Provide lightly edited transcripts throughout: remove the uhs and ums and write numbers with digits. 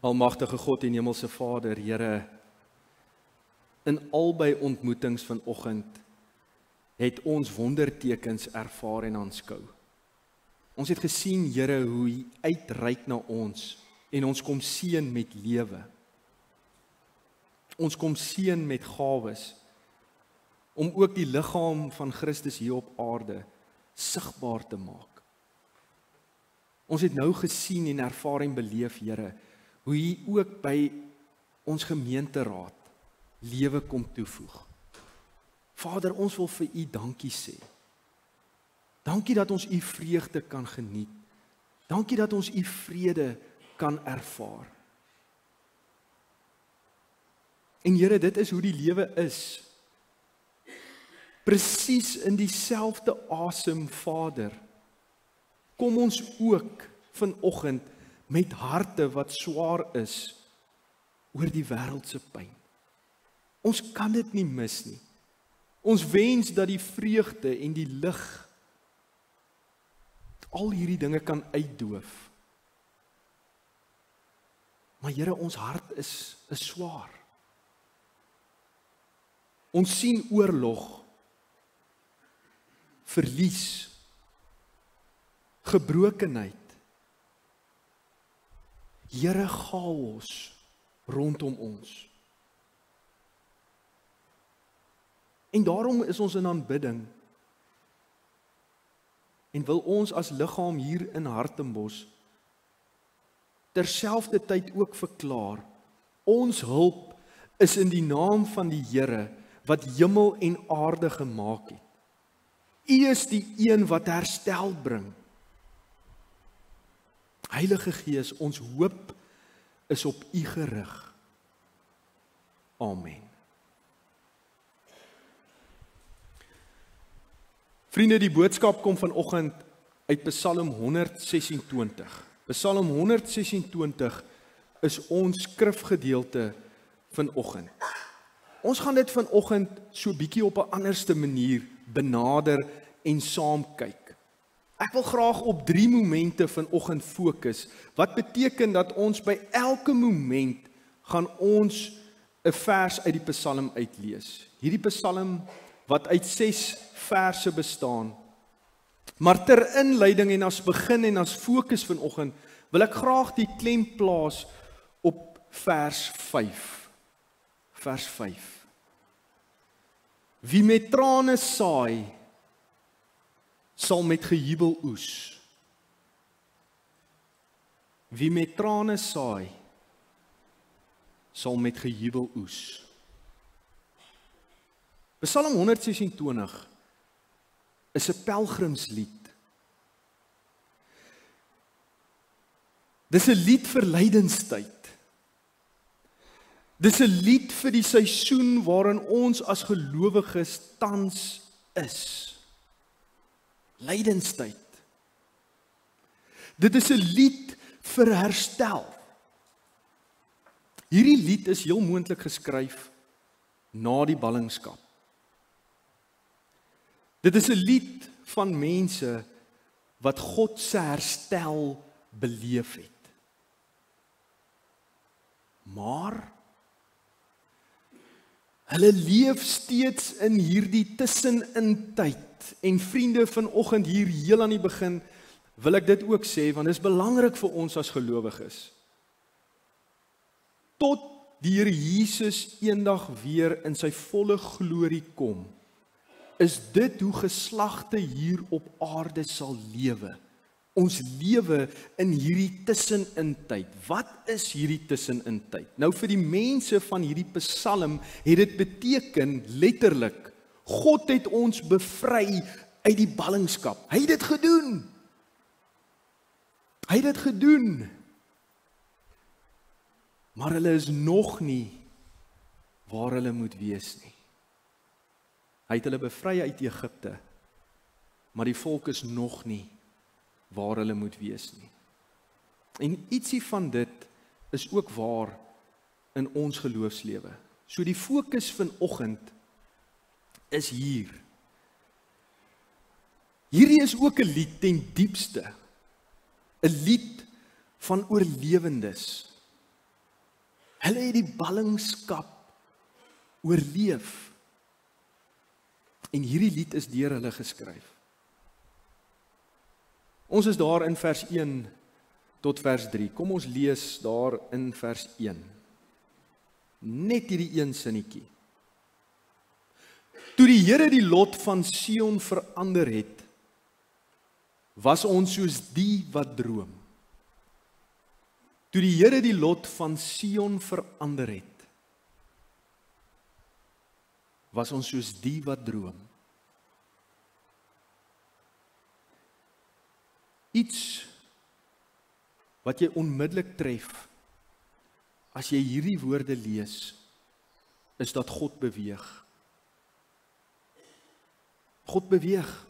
Almagtige God en Hemelse Vader, Here, in albei ontmoetings vanoggend het ons wondertekens ervaar en aanskou. Ons het gesien, Here, hoe U uitreik na ons en ons kom seën met lewe. Ons kom seën met gawes om ook die liggaam van Christus hier op aarde sigbaar te maak. Ons het nou gesien en ervaar en beleef, Here, hoe U ook by ons gemeenteraad lewe kom toevoeg. Vader, ons wil vir U dankie sê. Dankie dat ons U vreugde kan geniet. Dankie dat ons U vrede kan ervaar. En Here, dit is hoe die lewe is. Presies in dieselfde asem, Vader, kom ons ook vanoggend met harte wat swaar is oor die wêreldse pyn. Ons kan dit nie mis nie. Ons wens dat die vreugde en die lig al hierdie dinge kan uitdoof. Maar Here, ons hart is swaar. Ons sien oorlog, verlies, gebrokenheid. Here, chaos rondom ons. En daarom is ons in aanbidding en wil ons as liggaam hier in Hartenbos terselfdertyd ook verklaar, ons hulp is in die naam van die Here wat hemel en aarde gemaak het. U is die een wat herstel bring. Heilige Gees, ons hoop is op U gerig. Amen. Vriende, die boodskap kom vanoggend uit Psalm 126. Psalm 126 is ons skrifgedeelte vanoggend. Ons gaan dit vanoggend so bietjie op 'n anderste manier benader en saam kyk. Ek wil graag op 3 momente vanoggend fokus, wat beteken dat ons by elke moment gaan ons 'n vers uit die Psalm uitlees. Hierdie Psalm wat uit 6 verse bestaan. Maar ter inleiding en as begin en as fokus vanoggend wil ek graag die klem plaas op vers 5. Vers 5. Wie met trane saai, sal met gejubel oes. Wie met trane saai, sal met gejubel oes. Psalm 126 is 'n pelgrimslied. Dis 'n lied vir lydenstyd. Dis 'n lied vir die seisoen waarin ons as gelowiges tans is. Lydenstyd. Dit is 'n lied vir herstel. Hierdie lied is heel moontlik geskryf na die ballingskap. Dit is 'n lied van mense wat God se herstel beleef het. Maar hulle leef steeds in hierdie tussenin tyd. En vriende, vanoggend hier heel aan die begin wil ek dit ook sê, want dit is belangrik vir ons as gelowiges. Tot die Here Jesus eendag weer in sy volle glorie kom, is dit hoe geslagte hier op aarde sal lewe. Ons lewe in hierdie tussenin tyd. Wat is hierdie tussenin tyd? Nou vir die mense van hierdie Psalm het dit beteken letterlik, God het ons bevry uit die ballingskap. Hy het dit gedoen. Hy het dit gedoen. Maar hulle is nog nie waar hulle moet wees nie. Hy het hulle bevry uit Egipte, maar die volk is nog nie waar hulle moet wees nie. En ietsie van dit is ook waar in ons geloofslewe. So die fokus vanoggend is hier. Hierdie is ook 'n lied ten diepste, 'n lied van oorlewendes. Hulle het die ballingskap oorleef. En hierdie lied is deur hulle geskryf. Ons is daar in vers 1 tot vers 3. Kom ons lees daar in vers 1. Net hierdie een sinnetjie. Toe die Here die lot van Sion verander het, was ons soos die wat droom. Toe die Here die lot van Sion verander het, was ons soos die wat droom. Iets wat jy onmiddellik tref, as jy hierdie woorde lees, is dat God beweeg. God beweeg.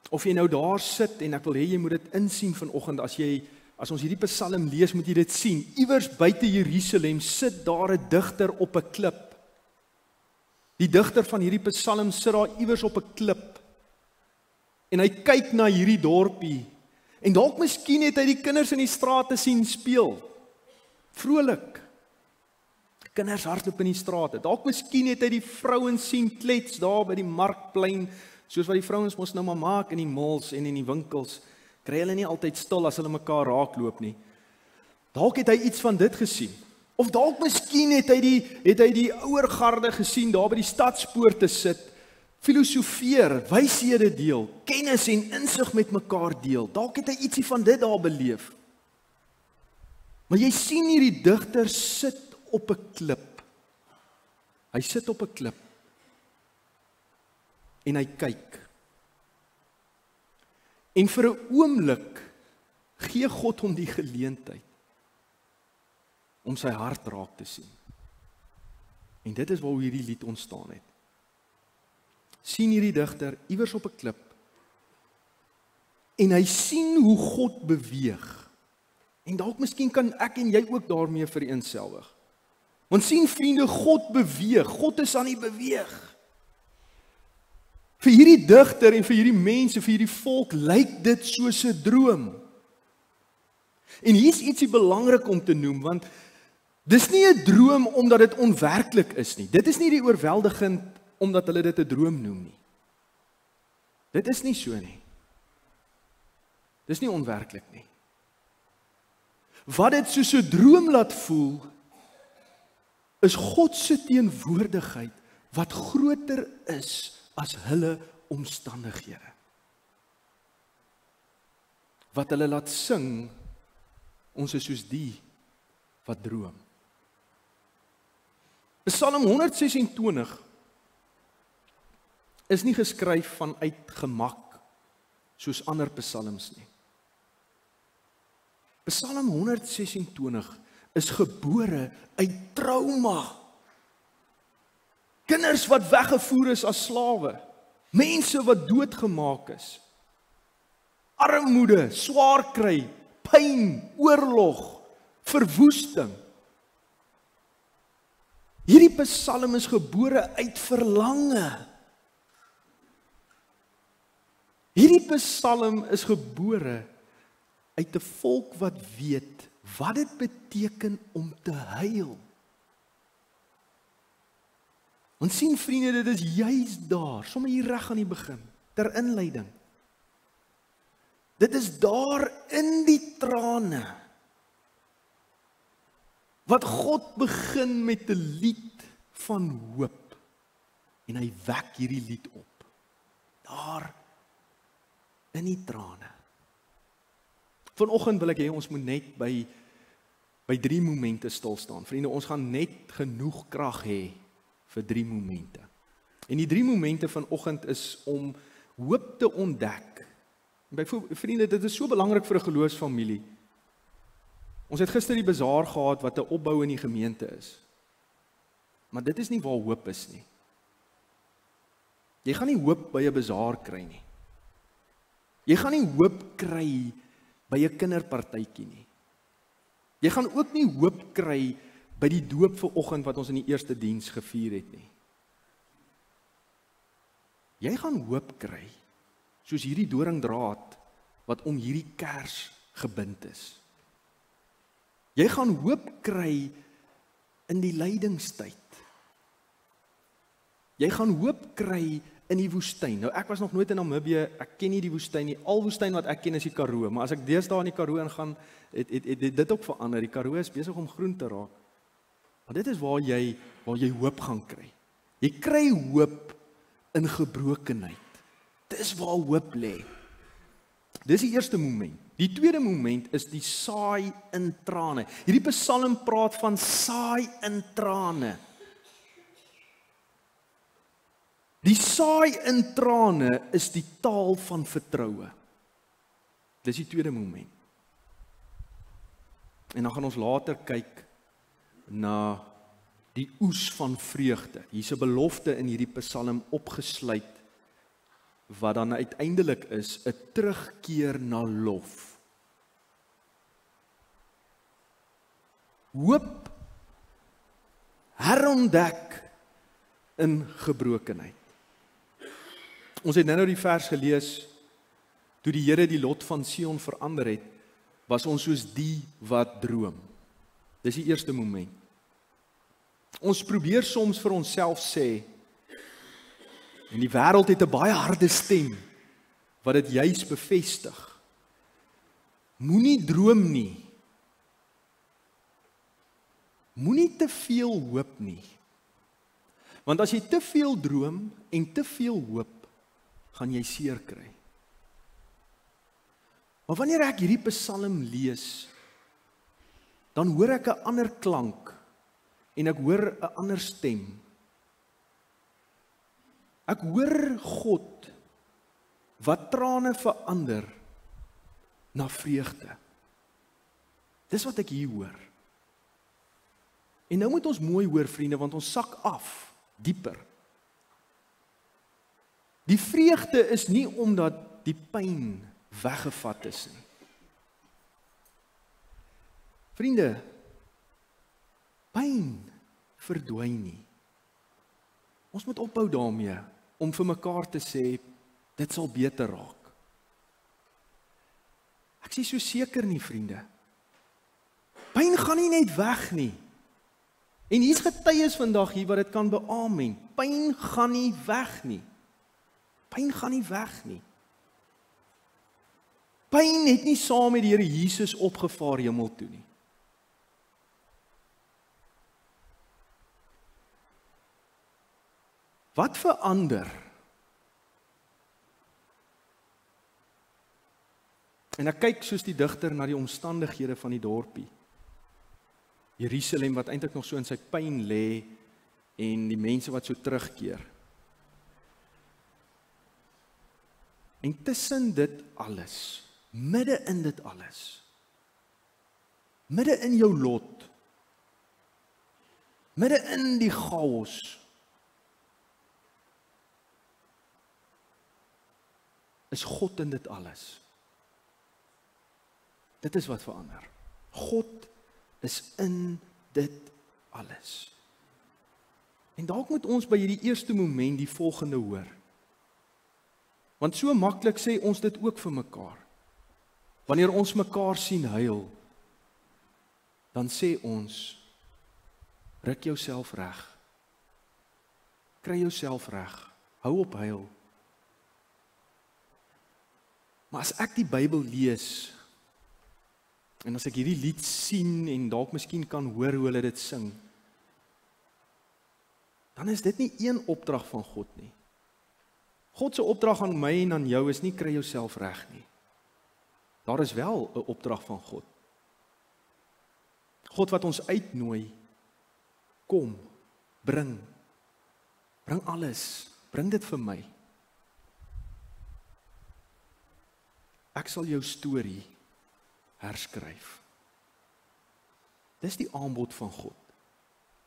Of jy nou daar sit, en ek wil hê jy moet dit insien vanoggend, as ons hierdie psalm lees, moet jy dit sien. Iewers buite Jerusalem sit daar 'n digter op 'n klip. Die digter van hierdie psalm sit daar iewers op 'n klip. En hy kyk na hierdie dorpie. En dalk miskien het hy die kinders in die strate sien speel. Vrolik. Kinders hardloop in die strate. Dalk miskien het hy die vrouens sien klets daar by die markplein, soos wat die vrouens mos nou maar maak in die malls en in die winkels. Kry hulle nie altyd stil as hulle mekaar raakloop nie. Dalk het hy iets van dit gesien. Of dalk miskien het hy die ouer garde gesien daar by die stadspoorte sit, filosofeer, wyshede deel, kennis en insig met mekaar deel. Dalk het hy ietsie van dit daar beleef. Maar jy sien hierdie digter sit op 'n klip. Hy sit op 'n klip. En hy kyk. En vir 'n oomblik gee God hom die geleentheid om sy hart raak te sien. En dit is waar hierdie lied ontstaan het. Sien hierdie digter iewers op 'n klip, en hy sien hoe God beweeg. En dalk miskien kan ek en jy ook daarmee vereenselwig. Want sien vriende, God beweeg, God is aan die beweeg. Vir hierdie digter en vir hierdie mense, vir hierdie volk, lyk dit soos 'n droom. En hier's ietsie belangrik om te noem, want dis nie 'n droom omdat dit onwerklik is nie. Dit is nie die oorweldigend omdat hulle dit 'n droom noem nie. Dit is nie so nie. Dis nie onwerklik nie. Wat dit soos 'n droom laat voel, is God se teenwoordigheid wat groter is as hulle omstandighede. Wat hulle laat sing, ons is soos die wat droom. Psalm 126 is nie geskryf vanuit gemak soos ander psalms nie. Psalm 126 is gebore uit trauma. Kinders wat weggevoer is as slawe, mense wat doodgemaak is, armoede, swaar kry, pyn, oorlog, verwoesting. Hierdie psalm is gebore uit verlange. Hierdie psalm is gebore uit 'n volk wat weet wat dit beteken om te huil. Want sien vriende, dit is juis daar, sommer hier reg aan die begin, ter inleiding. Dit is daar in die trane wat God begin met 'n lied van hoop. En hy wek hierdie lied op. Daar in die trane. Vanoggend wil ek hê ons moet net by 3 momente stil staan. Vriende, ons gaan net genoeg krag hê vir 3 momente. En die 3 momente vanoggend is om hoop te ontdek. Vriende, dit is so belangrik vir 'n geloofsfamilie. Ons het gister die bazaar gehad wat 'n opbou in die gemeente is. Maar dit is nie waar hoop is nie. Jy gaan nie hoop by 'n bazaar kry nie. Jy gaan nie hoop kry by 'n kinderpartytjie nie. Jy gaan ook nie hoop kry by die doop vanoggend wat ons in die eerste diens gevier het nie. Jy gaan hoop kry soos hierdie doringdraad wat om hierdie kers gebind is. Jy gaan hoop kry in die lydingstyd. Jy gaan hoop kry in die woestyn. Nou ek was nog nooit in Namibië, ek ken nie die woestyn nie. Al woestyn wat ek ken is die Karoo, maar as ek deesdae in die Karoo ingaan, het dit ook verander. Die Karoo is besig om groen te raak. Maar dit is waar jy hoop gaan kry. Jy kry hoop in gebrokenheid. Dis waar hoop lê. Dis die eerste moment. Die tweede moment is die saai in trane. Hierdie Psalm praat van saai in trane. Die saai in trane is die taal van vertroue. Dis die tweede moment. En dan gaan ons later kyk na die oes van vreugde. Hier's 'n belofte in hierdie Psalm opgesluit wat dan uiteindelik is 'n terugkeer na lof. Hoop herontdek in gebrokenheid. Ons het nou die vers gelees, toe die Here die lot van Sion verander het, was ons soos die wat droom. Dis die eerste moment. Ons probeer soms vir onsself sê, en die wêreld het 'n baie harde stem, wat dit juis bevestig. Moenie droom nie. Moenie te veel hoop nie. Want as jy te veel droom en te veel hoop, gaan jy seer kry. Maar wanneer ek hierdie Psalm lees, dan hoor ek 'n ander klank en ek hoor 'n ander stem. Ek hoor God wat trane verander na vreugde. Dis wat ek hier hoor. En nou moet ons mooi hoor, vriende, want ons sak af dieper. Die vreugde is nie omdat die pyn weggevat is nie. Vriende, pyn verdwyn nie. Ons moet ophou daarmee om vir mekaar te sê, dit sal beter raak. Ek sê so seker nie, vriende. Pyn gaan nie net weg nie. En hier's getuies vandag hier wat dit kan beamen. Pyn gaan nie weg nie. Pyn gaan nie weg nie. Pyn het nie saam met die Here Jesus opgevaar hemel toe nie. Wat verander? En ek kyk soos die digter na die omstandighede van die dorpie. Jerusalem wat eintlik nog so in sy pyn lê en die mense wat so terugkeer. En tussen dit alles, midde in dit alles, midde in jou lot, midde in die chaos, is God in dit alles. Dit is wat verander. God is in dit alles. En dalk moet ons by hierdie eerste moment die volgende hoor. Want so maklik sê ons dit ook vir mekaar. Wanneer ons mekaar sien huil, dan sê ons, ruk jouself reg. Kry jouself reg. Hou op huil. Maar as ek die Bybel lees, en as ek hierdie lied sien en dalk miskien kan hoor hoe hulle dit sing, dan is dit nie een opdrag van God nie. God se opdrag aan my en aan jou is nie kry jouself reg nie. Daar is wel 'n opdrag van God. God wat ons uitnooi, kom, bring alles, bring dit vir my. Ek sal jou storie herskryf. Dis die aanbod van God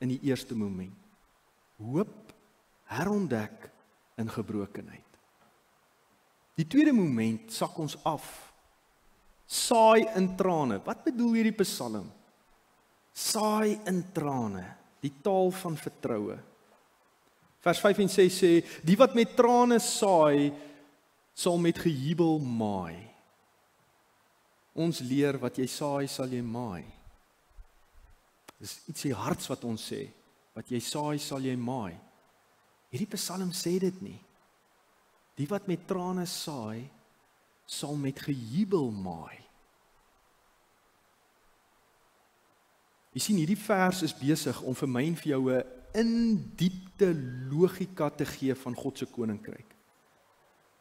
in die eerste moment. Hoop herontdek in gebrokenheid. Die tweede moment sak ons af. Saai in trane. Wat bedoel hierdie Psalm? Saai in trane, die taal van vertroue. Vers 5 en 6 sê, die wat met trane saai, sal met gejubel maai. Ons leer wat jy saai, sal jy maai. Dis iets die harts wat ons sê, wat jy saai, sal jy maai. Hierdie Psalm sê dit nie. Die wat met trane saai, sal met gejubel maai. Jy sien, hierdie vers is besig om vir my en vir jou 'n in-diepte logika te gee van God se koninkryk.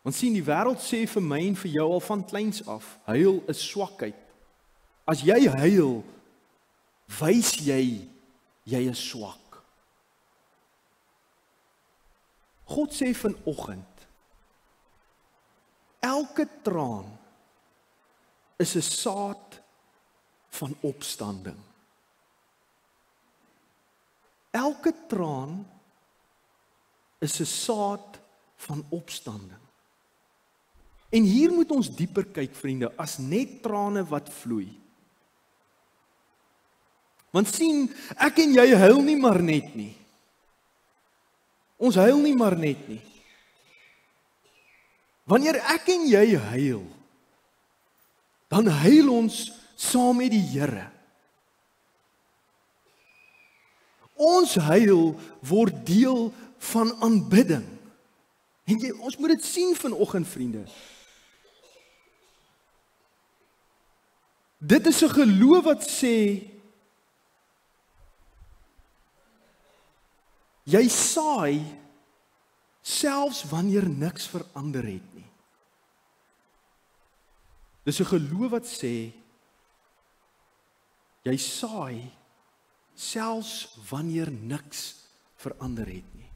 Want sien, die wêreld sê vir my en vir jou al van kleins af, huil is swakheid. As jy huil, wys jy is swak. God sê vanoggend, elke traan is 'n saad van opstanding. Elke traan is 'n saad van opstanding. En hier moet ons dieper kyk, vriende, as net trane wat vloei. Want sien, ek en jy huil nie maar net nie. Ons huil nie maar net nie. Wanneer ek en jy huil, dan huil ons saam met die Here. Ons huil word deel van aanbidding. En ons moet dit sien vanoggend, vriende. Dit is 'n geloof wat sê, jy saai selfs wanneer niks verander het nie. Dis 'n geloof wat sê, jy saai selfs wanneer niks verander het nie.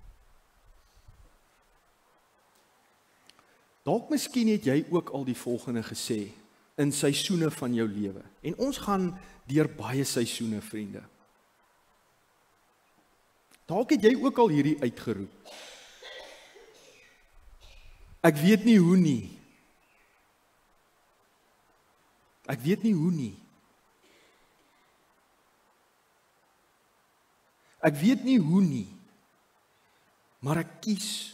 Dalk miskien het jy ook al die volgende gesê in seisoene van jou lewe. En ons gaan deur baie seisoene, vriende. Dalk het jy ook al hierdie uitgeroep. Ek weet nie hoe nie. Ek weet nie hoe nie. Ek weet nie hoe nie. Maar ek kies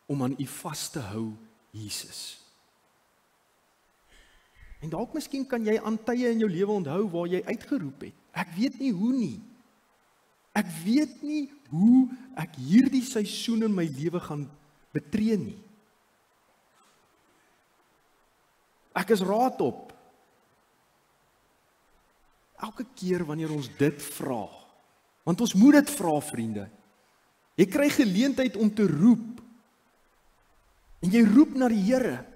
om aan U vas te hou, Jesus. En dalk miskien kan jy aan tye in jou lewe onthou waar jy uitgeroep het. Ek weet nie hoe nie. Ek weet nie hoe ek hierdie seisoen in my lewe gaan betree nie. Ek is raad op. Elke keer wanneer ons dit vra, want ons moet dit vra, vriende. Jy kry geleentheid om te roep. En jy roep na die Here.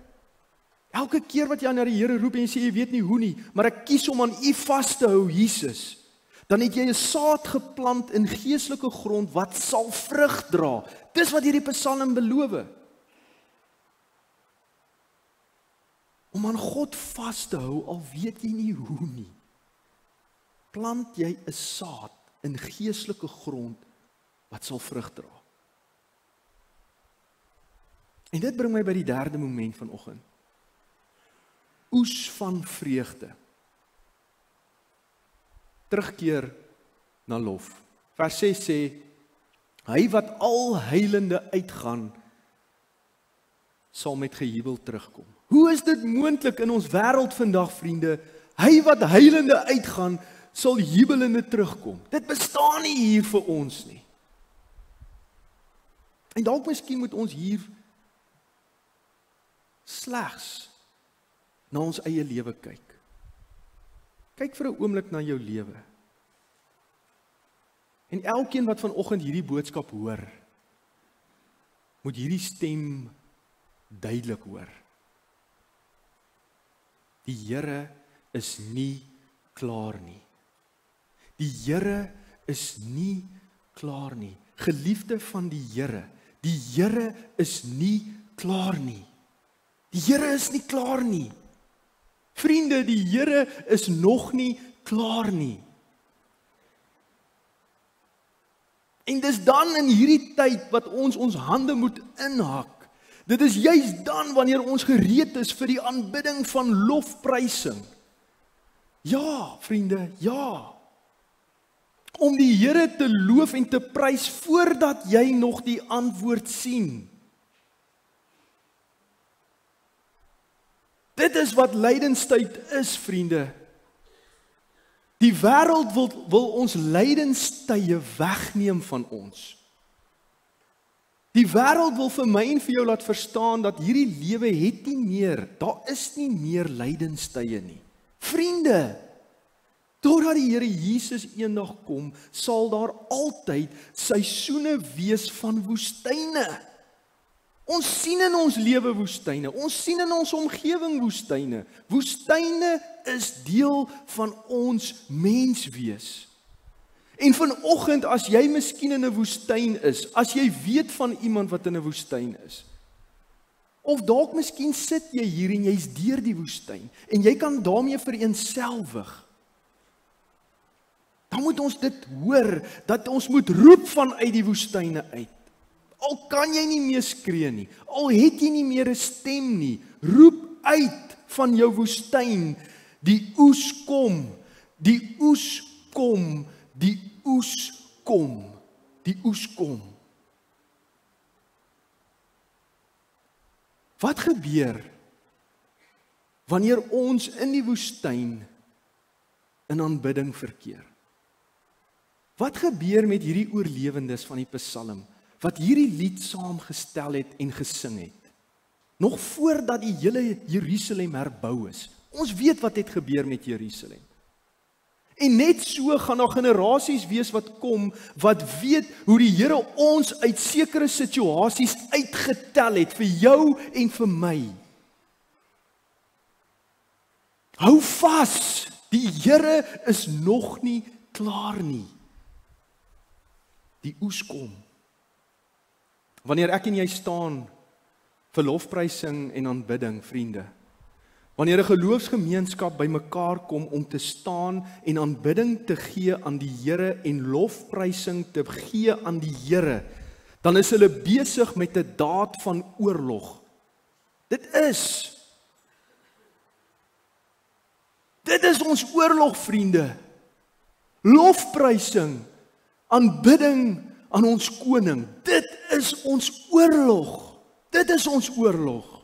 Elke keer wat jy na die Here roep en jy sê jy weet nie hoe nie, maar ek kies om aan U vas te hou, Jesus. Dan het jy 'n saad geplant in geestelike grond wat sal vrug dra. Dis wat hierdie Psalm beloof. Om aan God vas te hou, al weet jy nie hoe nie. Plant jy 'n saad in geestelike grond wat sal vrug dra. En dit bring my by die derde moment vanoggend. Oes van vreugde. Terugkeer na lof. Vers 6 sê, hy wat al heilende uitgaan, sal met gejubel terugkom. Hoe is dit moontlik in ons wêreld vandag, vriende? Hy wat heilende uitgaan, sal jubelende terugkom. Dit bestaan nie hier vir ons nie. En dalk miskien moet ons hier slegs na ons eie lewe kyk. Kyk vir 'n oomblik na jou lewe. En elkeen wat vanoggend hierdie boodskap hoor, moet hierdie stem duidelik hoor. Die Here is nie klaar nie. Die Here is nie klaar nie. Geliefde van die Here is nie klaar nie. Die Here is nie klaar nie. Vriende, die Here is nog nie klaar nie. En dis dan in hierdie tyd wat ons hande moet inhak. Dit is juis dan wanneer ons gereed is vir die aanbidding van lofprysing. Ja, vriende, ja. Om die Here te loof en te prys voordat jy nog die antwoord sien. Dit is wat lydenstyd is, vriende. Die wêreld wil ons lydenstye wegneem van ons. Die wêreld wil vir my en vir jou laat verstaan dat hierdie lewe het nie meer, daar is nie meer lydenstye nie. Vriende, totdat die Here Jesus eendag kom, sal daar altyd seisoene wees van woestyne. Ons sien in ons lewe woestyne, ons sien in ons omgewing woestyne. Woestyne is deel van ons menswees. En vanoggend, as jy miskien in 'n woestyn is, as jy weet van iemand wat in 'n woestyn is, of dalk miskien sit jy hier en jy's deur die woestyn, en jy kan daarmee vereenselwig, dan moet ons dit hoor, dat ons moet roep vanuit die woestyne uit. Al kan jy nie meer skree nie, al het jy nie meer 'n stem nie, roep uit van jou woestyn, die oes kom, die oes kom, die oes kom, die oes kom. Wat gebeur wanneer ons in die woestyn in aanbidding verkeer? Wat gebeur met hierdie oorlewendes van die Psalm, wat hierdie lied saamgestel het en gesing het? Nog voordat die hele Jerusalem herbou is. Ons weet wat het gebeur met Jerusalem. En net so gaan daar generasies wees wat kom, wat weet hoe die Here ons uit sekere situasies uitgetel het, vir jou en vir my. Hou vas, die Here is nog nie klaar nie. Die oes kom. Wanneer ek en jy staan vir lofprysing en aanbidding, vriende, wanneer 'n geloofsgemeenskap bymekaar kom om te staan en aanbidding te gee aan die Here en lofprysing te gee aan die Here, dan is hulle besig met 'n daad van oorlog. Dit is ons oorlog, vriende. Lofprysing, aanbidding aan ons koning. Dit is ons oorlog. Dit is ons oorlog.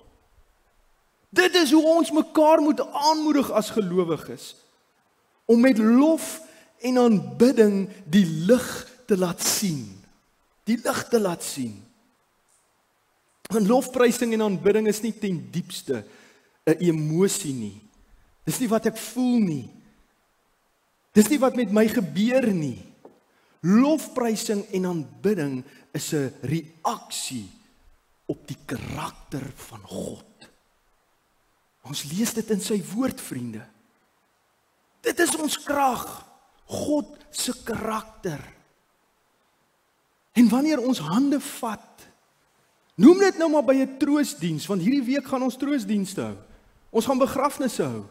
Dit is hoe ons mekaar moet aanmoedig as gelowiges, om met lof en aanbidding die lig te laat sien. Die lig te laat sien. Want lofprysing en aanbidding is nie ten diepste 'n emosie nie. Dis nie wat ek voel nie. Dis nie wat met my gebeur nie. Lofprysing en aanbidding is 'n reaksie op die karakter van God. Ons lees dit in sy woord, vriende. Dit is ons krag, God se karakter. En wanneer ons hande vat, noem dit nou maar by 'n troosdiens, want hierdie week gaan ons troosdienste hou. Ons gaan begrafnisse hou.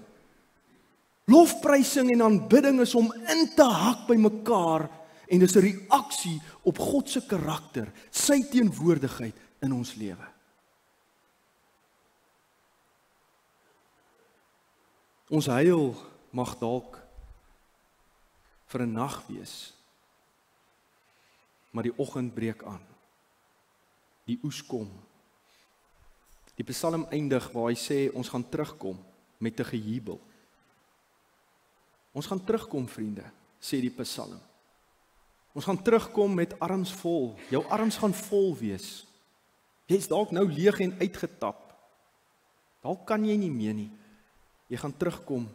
Lofprysing en aanbidding is om in te hak by mekaar, en dis 'n reaksie op God se karakter, sy teenwoordigheid in ons lewe. Ons huil mag dalk vir 'n nag wees, maar die oggend breek aan. Die oes kom. Die Psalm eindig waar hy sê ons gaan terugkom met 'n gejubel. Ons gaan terugkom, vriende, sê die Psalm. Ons gaan terugkom met arms vol. Jou arms gaan vol wees. Jy's dalk nou leeg en uitgetap. Dalk kan jy nie meer nie. Jy gaan terugkom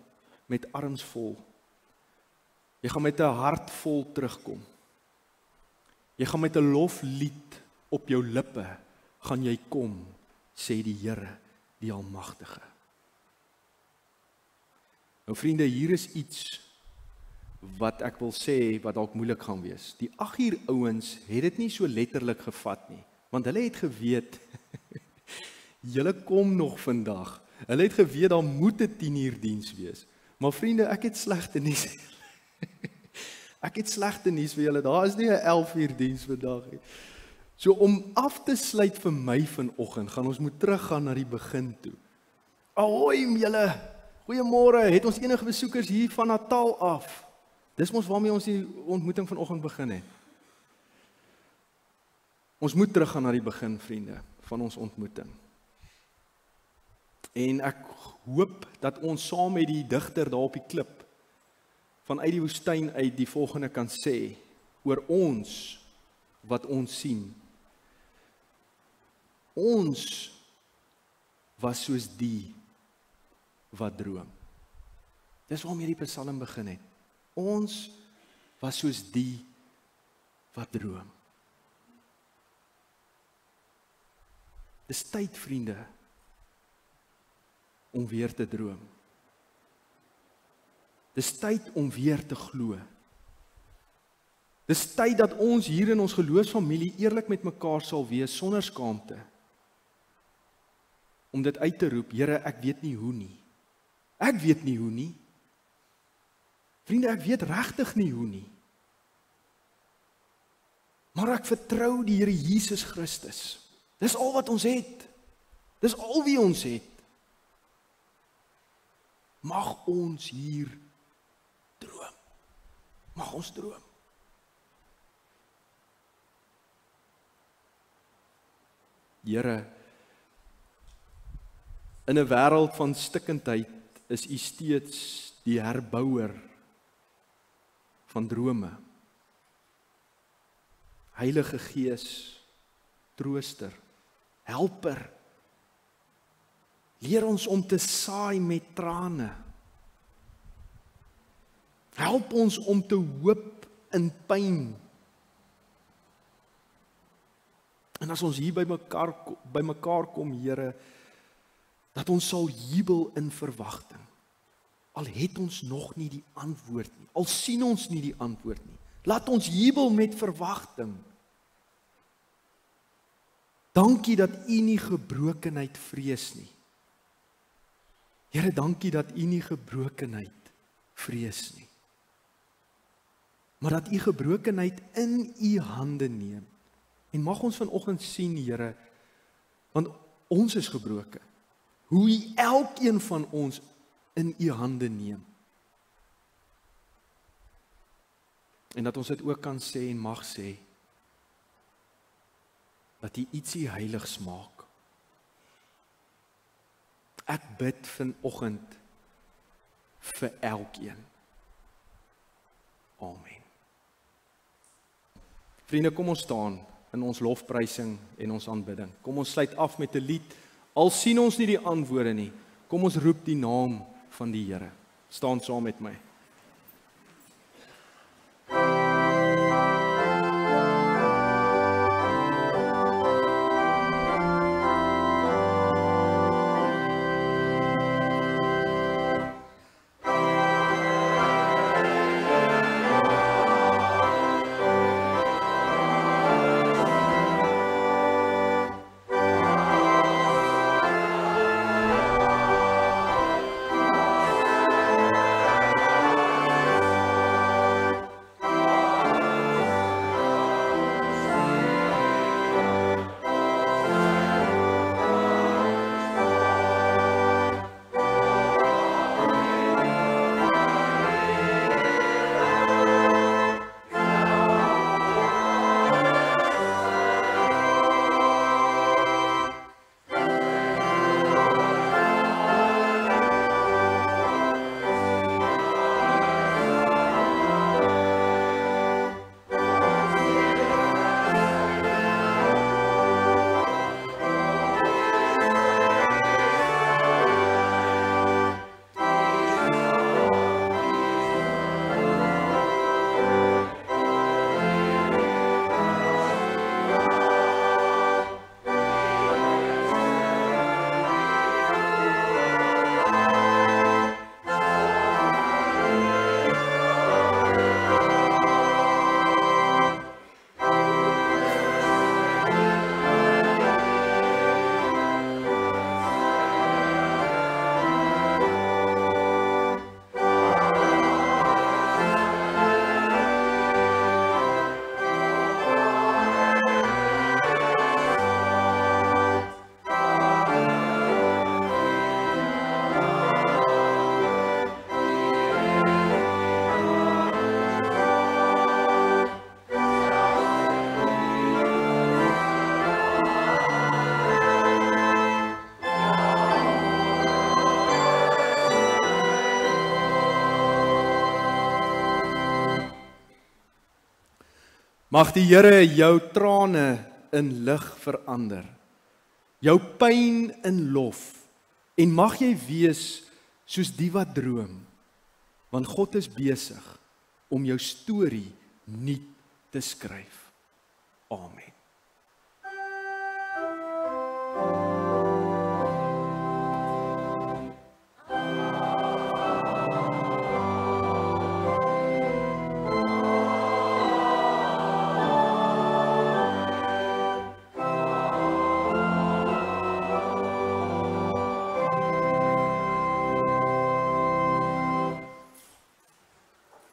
met arms vol. Jy gaan met 'n hart vol terugkom. Jy gaan met 'n loflied op jou lippe gaan jy kom, sê die Here, die Almagtige. Nou vriende, hier is iets wat ek wil sê wat dalk moeilik gaan wees. Die 8 uur ouens het dit nie so letterlik gevat nie, want hulle het geweet julle kom nog vandag. Hulle het geweet daar moet 'n 10 uur diens wees. Maar vriende, ek het slegte nuus. Ek het slegte nuus vir julle. Daar is nie 'n 11 uur diens vandag nie. So om af te sluit vir my vanoggend, gaan ons moet teruggaan na die begin toe. Ahoy julle. Goeiemôre. Het ons enige besoekers hier van Natal af? Dis mos waarmee ons die ontmoeting vanoggend begin het. Ons moet teruggaan na die begin, vriende, van ons ontmoeting. En ek hoop dat ons saam met die digter daar op die klip vanuit die woestyn uit die volgende kan sê oor ons wat ons sien. Ons was soos die wat droom. Dis waarmee die Psalm begin het. Ons was soos die wat droom. Dis tyd, vriende, om weer te droom. Dis tyd om weer te glo. Dis tyd dat ons hier in ons geloofsfamilie eerlik met mekaar sal wees sonder skaamte. Om dit uit te roep, Here, ek weet nie hoe nie. Ek weet nie hoe nie. Vriende, ek weet regtig nie hoe nie. Maar ek vertrou die Here Jesus Christus. Dis al wat ons het. Dis al wie ons het. Mag ons hier droom. Mag ons droom. Here, in 'n wêreld van stikkindheid is U steeds die herbouer van drome. Heilige Gees, trooster, helper. Leer ons om te saai met trane. Help ons om te hoop in pyn. En as ons hier by mekaar kom, Here, dat ons sal jubel in verwagting. Al het ons nog nie die antwoord nie, al sien ons nie die antwoord nie. Laat ons jubel met verwagting. Dankie dat U nie gebrokenheid vrees nie. Here, dankie dat U nie gebrokenheid vrees nie. Maar dat U gebrokenheid in U hande neem. En mag ons vanoggend sien, Here, want ons is gebroken. Hoe U elkeen van ons in U hande neem. En dat ons dit ook kan sê en mag sê, dat U ietsie heiligs maak. Ek bid vanoggend vir elkeen. Amen. Vriende, kom ons staan in ons lofprysing en ons aanbidding. Kom ons sluit af met 'n lied. Al sien ons nie die antwoorde nie, kom ons roep die naam van die Here. Staan saam met my. Mag die Here jou trane in lig verander, jou pyn in lof, en mag jy wees soos die wat droom, want God is besig om jou storie nuut te skryf. Amen.